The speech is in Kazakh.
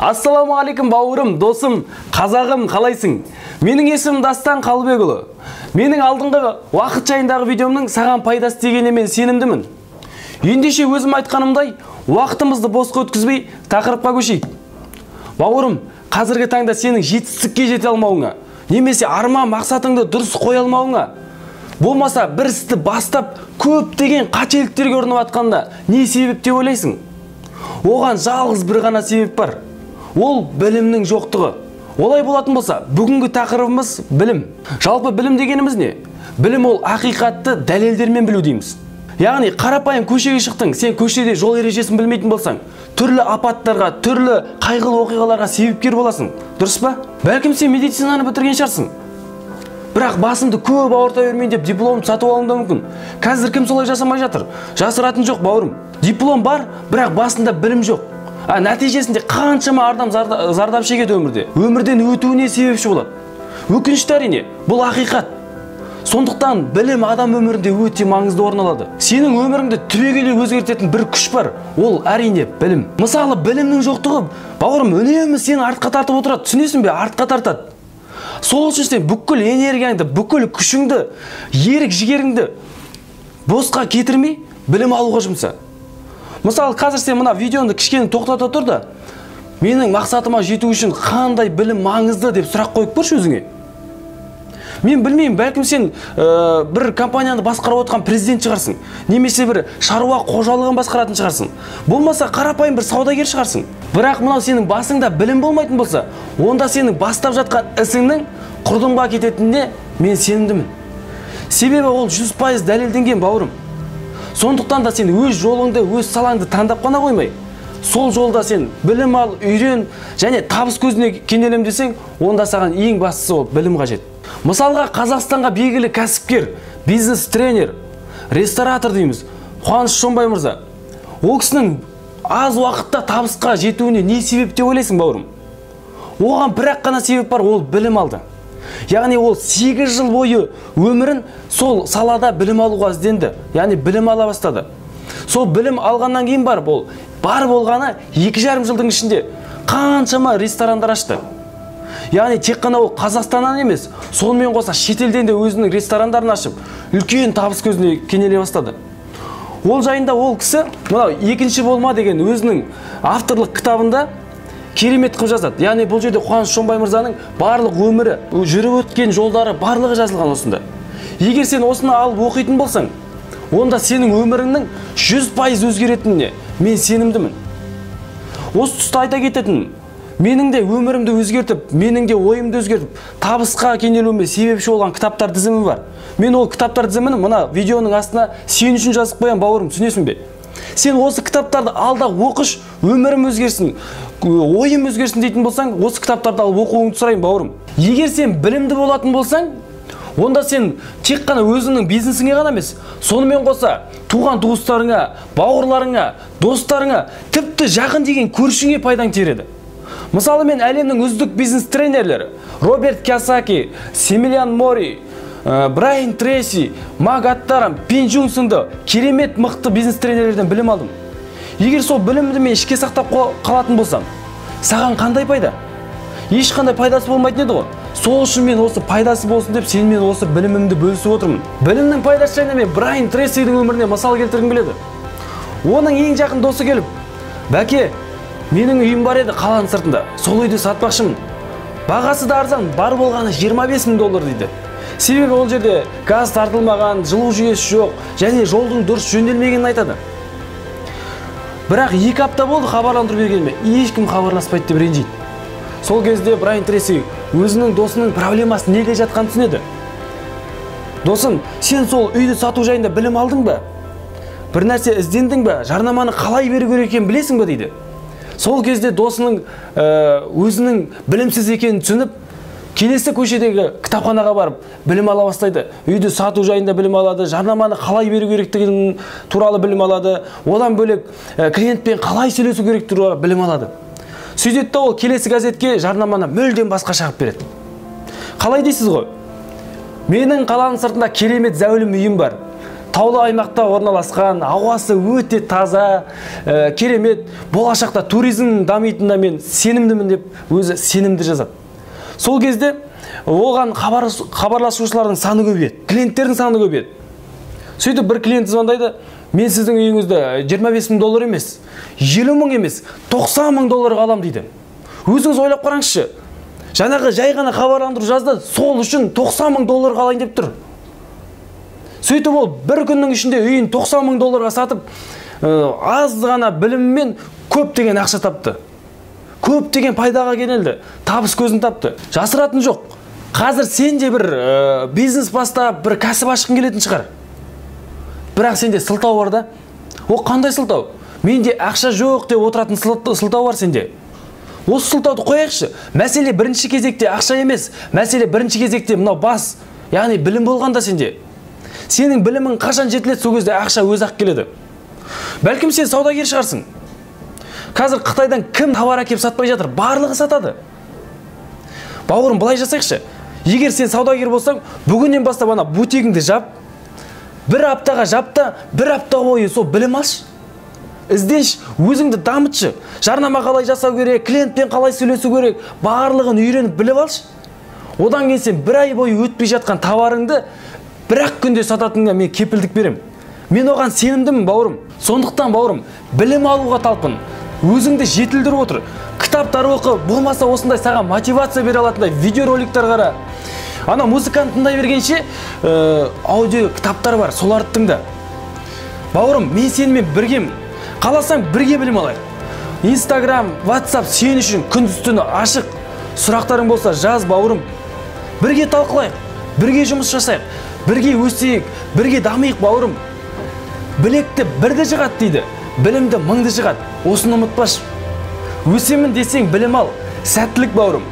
Ассаламуалейкум бауырым, досым, қазағым, қалайсың? Менің есімім Дастан Қалыбекұлы. Менің алдыңғы уақыт жайындағы видеомның саған пайдасы тигеніне мен сенімдімін. Ендеше өзім айтқанымдай, уақытымызды босқа өткізбей, тақырыпқа көшейік. Бауырым, қазіргі таңда сенің жетістікке жете алмауыңа, немесе арман мақсатыңды дұрыс қоя алмауыңа, болмаса бір істі бастап көптеген қателіктерге ұрынып атқанда не себеп деп ойлайсың? Оған жалғыз бір ғана себеп бар. Ол білімнің жоқтығы. Олай болатын болса, бүгінгі тақырыбымыз білім. Жалпы білім дегеніміз не? Білім ол ақиқатты дәлелдермен білу дейміз. Яғни қарапайым көшеге шықтың, сен көшеде жол ережесін білмейтін болсаң, түрлі апаттарға, түрлі қайғылы оқиғаларға себепкер боласың. Дұрыс па? Бәлкім сен медицинаны бітірген шығарсың. Бірақ басымды көп ауырта бермейін деп дипломды сатып алуың да мүмкін. Қазір кім солай жасамай жатыр? Жасыратын жоқ бауырым. Диплом бар, бірақ басында білім жоқ. Нәтижесінде қаншама адам зардап шегеді өмірде. Өмірден өтуіне себепші болады. Өкінішті әрине, бұл ақиқат. Сондықтан білім адам өмірінде өте маңызды орын алады. Сенің өміріңді түбегейлі өзгертетін бір күш бар. Ол әрине білім. Мысалы, білімнің жоқтығы, бауырым, үнемі сені артқа тартып отырады. Түсінесің бе? Артқа тартады. Сол үшін сен бүкіл энергияңды, бүкіл күшіңді, ерік жігеріңді босқа кетірмей, білім алуға жұмса. Мысалы, қазір сен мына видеоны кішкене тоқтата тұр да, менің мақсатыма жету үшін қандай білім маңызды деп сұрақ қойып көрші өзіңе. Мен білмеймін, бәлкім сен бір компанияны басқарып отқан президент шығарсың, немесе бір шаруа қожалығын басқаратын шығарсың. Болмаса қарапайым бір саудагер шығарсың. Бірақ мынау сенің басыңда білім болмайтын болса, онда сенің бастап жатқан ісіңнің құрдымға кететініне мен сенімдімін. Себебі ол 100% дәлелденген бауырым. Сондықтан да сен өз жолыңды, өз салаңды таңдап қана қоймай, сол жолда сен білім ал, үйрен және табыс көзіне кенелем десең, онда саған ең бастысы ол білім қажет. Мысалға, Қазақстанға белгілі кәсіпкер, бизнес-тренер, ресторатор дейміз, Қуаныш Шонбай мырза. Ол кісінің аз уақытта табысқа жетуіне не себеп деп ойлайсың, бауырым? Оған бір-ақ қана себеп бар, ол білім алды. Яғни ол 8 жыл бойы өмірін сол салада білім алуға ізденді. Яғни білім ала бастады. Сол білім алғаннан кейін бар болғаны 2,5 жылдың ішінде қаншама ресторандар ашты. Яғни тек қана ол Қазақстаннан емес, сонымен қоса шетелден де өзінің ресторандарын ашып, үлкен табыс көзіне кенеле бастады. Ол жайында ол кісі, мынау екінші болма деген өзінің авторлық кітабында керемет қып жазады. Яғни бұл жерде Қуаныш Шонбай мырзаның барлық өмірі, жүріп өткен жолдары барлығы жазылған осында. Егер сен осыны алып оқитын болсаң, онда сенің өміріңнің 100% өзгеретініне мен сенімдімін. Осы тұста айта кететін, менің де өмірімді өзгертіп, менің де ойымды өзгертіп, табысқа кенелуіме себепші болған кітаптар тізімі бар. Мен ол кітаптар тізімін мына видеоның астына сен үшін жазып қоям, бауырым, түсінесің бе? Сен осы кітаптарды алда оқыш, өмірім өзгерсін, ойым өзгерсін дейтін болсаң, осы кітаптарды алып оқуыңды сұрайын, бауырым. Егер сен білімді болатын болсаң, онда сен тек қана өзіңнің бизнесіңе ғана емес, сонымен қоса туған туыстарыңа, бауырларыңа, достарыңа, тіпті жақын деген көршіңе пайдаң тиереді. Мысалы, мен әлемнің үздік бизнес-тренерлері Роберт Кийосаки, Семилиан Мори, Брайан Трейси, Мак Аттарам, Пин Джун сынды керемет мықты бизнес-тренерлерден білім алдым. Егер сол білімді мен ішке сақтап қалатын болсам, саған қандай пайда? Ешқандай пайдасы болмайтын еді ғой. Сол үшін мен осы пайдасы болсын деп сенімен осы білімімді бөлісіп отырмын. Білімнің пайдасы жайында мен Брайан Трейсидің өміріне мысал келтіргім келеді. Оның ең жақын досы келіп, бәке, менің үйім бар еді қаланың сыртында, сол үйді сатпақшымын. Бағасы да арзан, бар болғаны $25,000 дейді. Себебі ол жерде газ тартылмаған, жылу жүйесі жоқ, және жолдың дұрыс жөнделмегенін айтады. Бірақ 2 апта болды хабарландыру бергеніме, ешкім хабарласпайды деп ренжиді. Сол кезде Брайан Трейси өзінің досының проблемасын неге жатқанын түсінеді. Досым, сен сол үйді сату жайында білім алдың ба? Бір нәрсе іздендің ба? Жарнаманы қалай беру керек екенін білесің ба дейді. Сол кезде досының өзінің білімсіз екенін түсініп, келесі көшедегі кітапханаға барып білім ала бастайды. Үйді сату жайында білім алады, жарнаманы қалай беру керектігін туралы білім алады, одан бөлек клиентпен қалай сөйлесу керек туралы білім алады. Сөйтеді ол келесі газетке жарнаманы мүлдем басқа шығып береді. Қалай дейсіз ғой? Менің қаланың сыртында керемет зәулім үйім бар. таулы аймақта орналасқан, ауасы өте таза, керемет, болашақта туризм дамитынына мен сенімдімін деп өзі сенімді жазады. Сол кезде оған хабарласушылардың саны көбейеді, клиенттердің саны көбейеді. Сөйтіп бір клиент звондайды, мен сіздің үйіңізді 25 мың доллар емес, 50 мың емес, 90 мың долларға алам дейді. Өзіңіз ойлап қараңызшы, жаңағы жай ғана хабарландыру жазды, сол үшін 90 мың долларға алайын деп тұр. Сөйтіп ол бір күннің ішінде үйін 90 мың долларға сатып, аз ғана біліммен көп деген ақша тапты. Көп деген пайдаға кенелді, табыс көзін тапты. Жасыратын жоқ. Қазір сен де бір бизнес бастап, бір кәсіп ашқың келетін шығар. Бірақ сенде сылтау бар да. О, қандай сылтау? Менде ақша жоқ деп отыратын сылтау бар сенде. Осы сылтауды қояйықшы. Мәселе бірінші кезекте ақша емес, мәселе бірінші кезекте мынау бас, яғни білім болғанда сенде. Сенің білімің қашан жетіледі, сол кезде ақша өзі-ақ келеді. Бәлкім сен саудагер шығарсың. Қазір Қытайдан кім товар әкеп сатпай жатыр? Барлығы сатады. Бауырым, былай жасайықшы. Егер сен саудагер болсаң, бүгіннен бастап ана бутигіңді жап, бір аптаға жапта, бір апта бойы сол білім алшы. Іздеш, өзіңді дамытшы. Жарнама қалай жасау керек, клиентпен қалай сөйлесу керек, барлығын үйреніп біліп алшы. Одан кейін сен бір ай бойы өтпей жатқан товарыңды бір-ақ күнде сататыныңа мен кепілдік берем. Мен оған сенімдімін, бауырым. Сондықтан, бауырым, білім алуға талпын. Өзіңді жетілдіріп отыр. Кітаптар оқы, болмаса осындай саған мотивация бере алатындай видеороликтер қара. Ана музыканы тыңдай бергенше аудио кітаптар бар, соларды тыңда. Бауырым, мен сенімен біргемін. Қаласаң бірге білім алайық. Instagram, WhatsApp сен үшін күндіз-түні ашық. Сұрақтарың болса жаз, бауырым. Бірге талқылайық, бірге жұмыс жасайық, бірге өсейік, бірге дамиық, бауырым. Білекті бірді жығат дейді, білімді мыңды жығат. Осыны ұмытпаш. Өсемін десең білім ал. Сәттілік, бауырым.